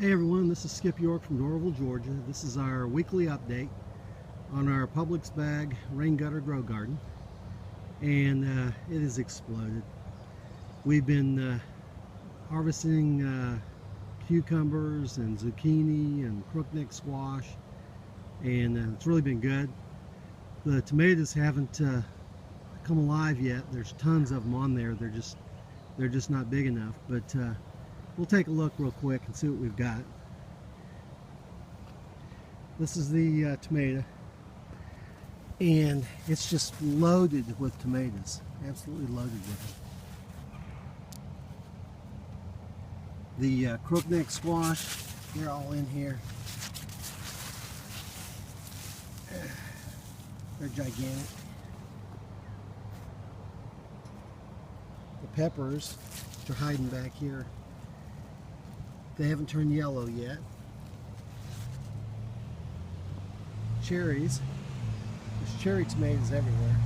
Hey everyone, this is Skip York from Doraville, Georgia. This is our weekly update on our Publix bag rain gutter grow garden, and it has exploded. We've been harvesting cucumbers and zucchini and crookneck squash, and it's really been good. The tomatoes haven't come alive yet. There's tons of them on there. They're just not big enough, but we'll take a look real quick and see what we've got. This is the tomato, and it's just loaded with tomatoes, absolutely loaded with them. The crookneck squash, they're all in here. They're gigantic. The peppers, which are hiding back here, they haven't turned yellow yet. Cherries, there's cherry tomatoes everywhere.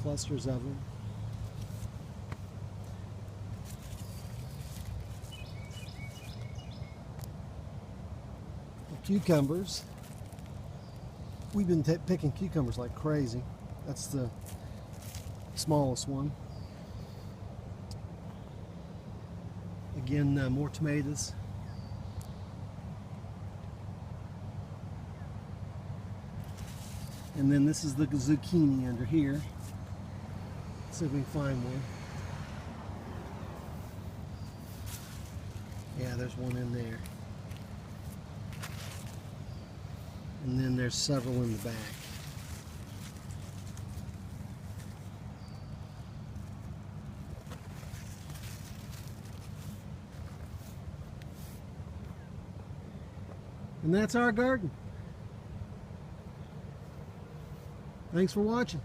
Clusters of them. The cucumbers, we've been picking cucumbers like crazy. That's the smallest one. Again, more tomatoes. And then this is the zucchini under here. Let's see if we can find one. Yeah, there's one in there. And then there's several in the back. And that's our garden. Thanks for watching.